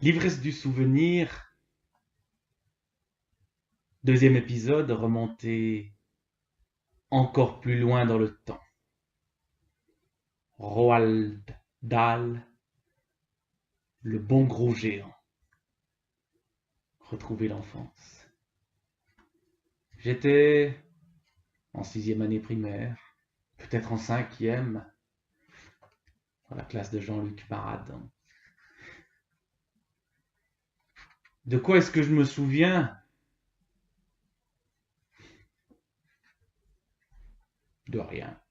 L'ivresse du souvenir, deuxième épisode, remonté encore plus loin dans le temps. Roald Dahl, le bon gros géant. Retrouver l'enfance. J'étais en sixième année primaire, peut-être en cinquième, dans la classe de Jean-Luc Maradon. De quoi est-ce que je me souviens? De rien.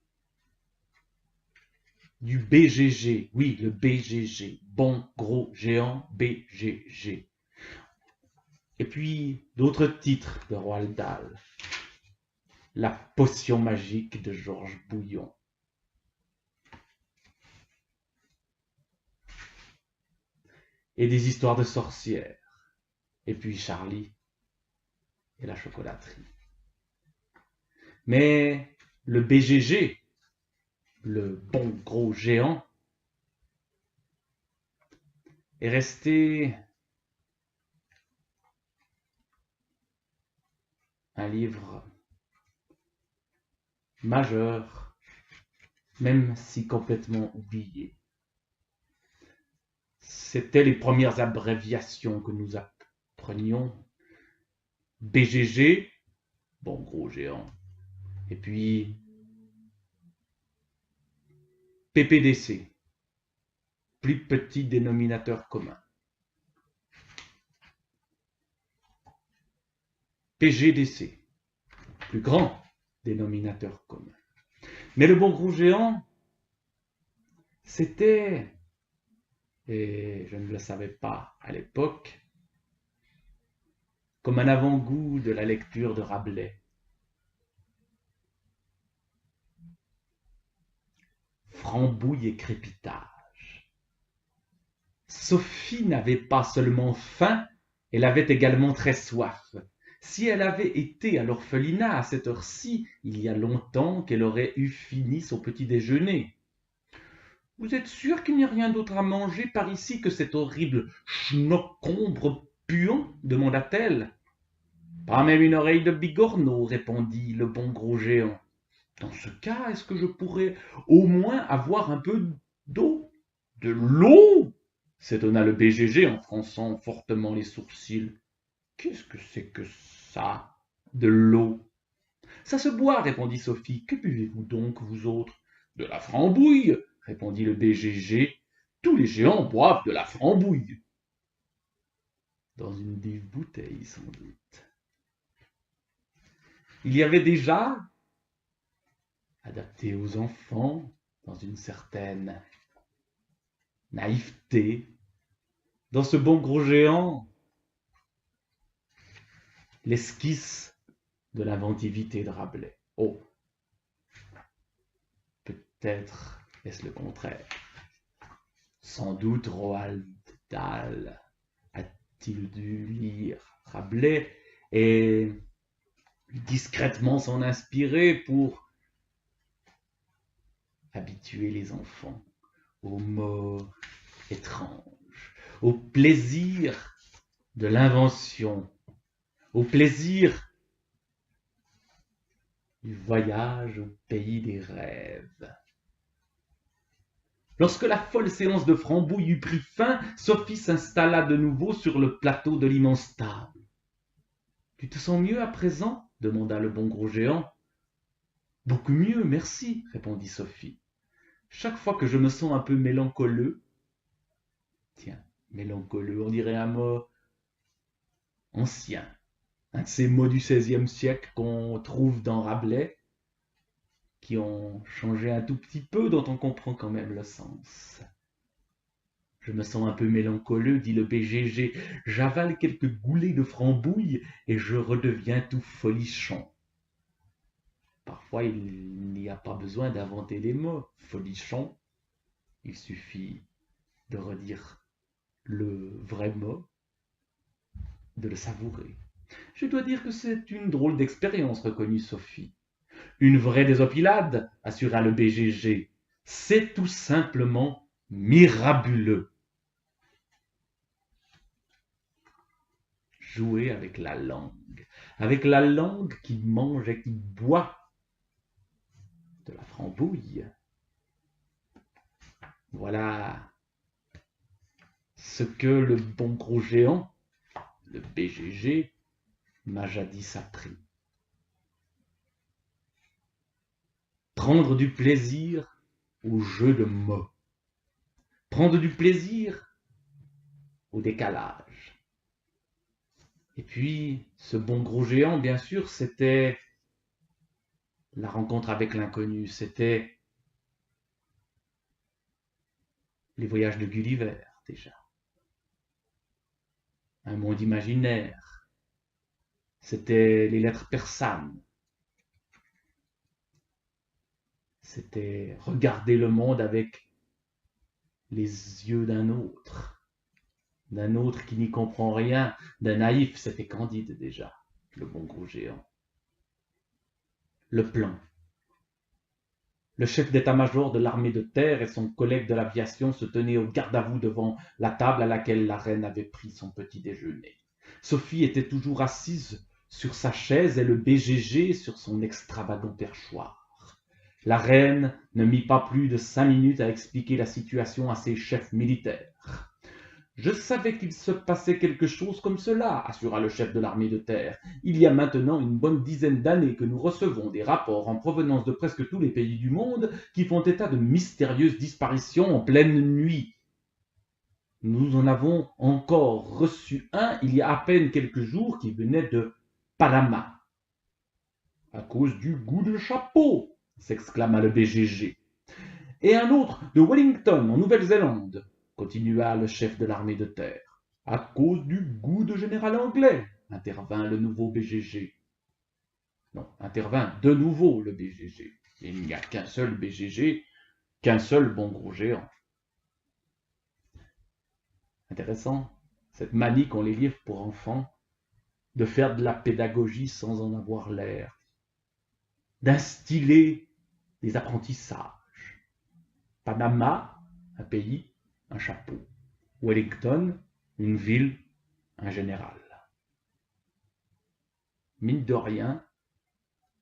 Du BGG, oui, le BGG, bon gros géant BGG. Et puis d'autres titres de Roald Dahl. La potion magique de Georges Bouillon. Et des histoires de sorcières. Et puis Charlie et la chocolaterie. Mais le BGG, le bon gros géant, est resté un livre majeur, même si complètement oublié. C'était les premières abréviations que nous apprenions. BGG, bon gros géant, et puis PPDC, plus petit dénominateur commun. PGDC, plus grand dénominateur commun. Mais le bon gros géant, c'était, et je ne le savais pas à l'époque, comme un avant-goût de la lecture de Rabelais. Frambouille et crépitage. Sophie n'avait pas seulement faim, elle avait également très soif. Si elle avait été à l'orphelinat à cette heure-ci, il y a longtemps qu'elle aurait eu fini son petit déjeuner. « Vous êtes sûr qu'il n'y a rien d'autre à manger par ici que cet horrible schnocombre puant ?» demanda-t-elle. « Pas même une oreille de bigorneau, répondit le bon gros géant. « Dans ce cas, est-ce que je pourrais au moins avoir un peu d'eau ?»« De l'eau ?» s'étonna le BGG en fronçant fortement les sourcils. « Qu'est-ce que c'est que ça, de l'eau ?»« Ça se boit, répondit Sophie. « Que buvez-vous donc, vous autres ?»« De la frambouille, répondit le BGG. « Tous les géants boivent de la frambouille. » Dans une vive bouteille, sans doute. Il y avait déjà, adapté aux enfants, dans une certaine naïveté, dans ce bon gros géant, l'esquisse de l'inventivité de Rabelais. Oh, peut-être est-ce le contraire. Sans doute Roald Dahl a-t-il dû lire Rabelais et discrètement s'en inspirer pour habituer les enfants aux mots étranges, au plaisir de l'invention, au plaisir du voyage au pays des rêves. Lorsque la folle séance de frambouille eut pris fin, Sophie s'installa de nouveau sur le plateau de l'immense table. « Tu te sens mieux à présent ?» demanda le bon gros géant. « Beaucoup mieux, merci, répondit Sophie. Chaque fois que je me sens un peu mélancoleux, tiens, mélancoleux, on dirait un mot ancien, un de ces mots du XVIe siècle qu'on trouve dans Rabelais, qui ont changé un tout petit peu, dont on comprend quand même le sens. Je me sens un peu mélancoleux, dit le BGG. J'avale quelques goulets de frambouille et je redeviens tout folichon. Parfois, il n'y a pas besoin d'inventer des mots. Folichon, il suffit de redire le vrai mot, de le savourer. Je dois dire que c'est une drôle d'expérience, reconnut Sophie. Une vraie désopilade, assura le BGG. C'est tout simplement miraculeux. jouer avec la langue qui mange et qui boit de la frambouille. Voilà ce que le bon gros géant, le BGG, m'a jadis appris. Prendre du plaisir au jeu de mots. Prendre du plaisir au décalage. Et puis, ce bon gros géant, bien sûr, c'était la rencontre avec l'inconnu, c'était les voyages de Gulliver, déjà. Un monde imaginaire. C'était les lettres persanes. C'était regarder le monde avec les yeux d'un autre qui n'y comprend rien, d'un naïf. C'était Candide déjà, le bon gros géant. Le plan. Le chef d'état-major de l'armée de terre et son collègue de l'aviation se tenaient au garde-à-vous devant la table à laquelle la reine avait pris son petit déjeuner. Sophie était toujours assise sur sa chaise et le BGG sur son extravagant perchoir. La reine ne mit pas plus de 5 minutes à expliquer la situation à ses chefs militaires. Je savais qu'il se passait quelque chose comme cela, assura le chef de l'armée de terre. Il y a maintenant une bonne dizaine d'années que nous recevons des rapports en provenance de presque tous les pays du monde qui font état de mystérieuses disparitions en pleine nuit. Nous en avons encore reçu un il y a à peine quelques jours qui venait de Panama. À cause du goût de chapeau, s'exclama le BGG. Et un autre de Wellington, en Nouvelle-Zélande, continua le chef de l'armée de terre. À cause du goût de général anglais, intervint le nouveau BGG. Non, intervint de nouveau le BGG. Il n'y a qu'un seul BGG, qu'un seul bon gros géant. Intéressant, cette manie qu'ont les livres pour enfants, de faire de la pédagogie sans en avoir l'air, d'instiller des apprentissages. Panama, un pays, un chapeau. Wellington, une ville, un général. Mine de rien,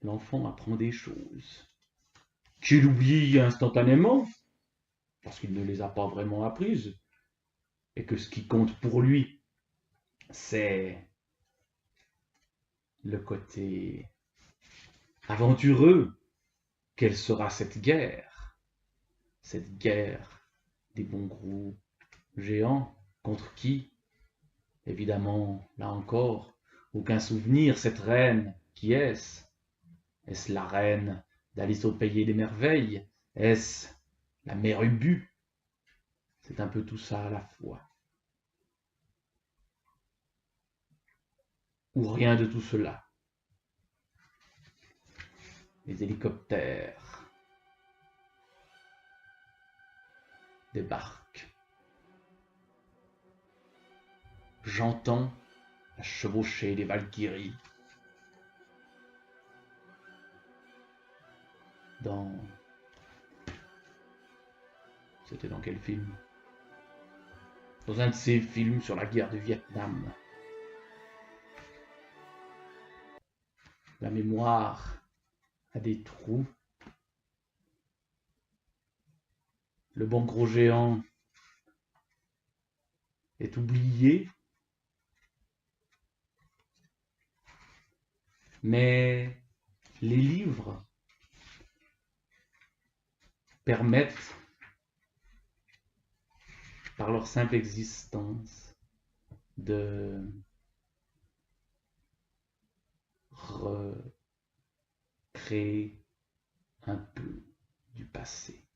l'enfant apprend des choses qu'il oublie instantanément, parce qu'il ne les a pas vraiment apprises, et que ce qui compte pour lui, c'est le côté aventureux. Quelle sera cette guerre? Cette guerre des bons gros géants contre qui? Évidemment, là encore, aucun souvenir. Cette reine, qui est-ce? Est-ce la reine d'Alice au pays des merveilles? Est-ce la mère Ubu? C'est un peu tout ça à la fois. Ou rien de tout cela. Les hélicoptères débarquent. J'entends la chevauchée des Valkyries dans... C'était dans quel film? Dans un de ces films sur la guerre du Vietnam. La mémoire a des trous. Le bon gros géant est oublié. Mais les livres permettent, par leur simple existence, de recréer un peu du passé.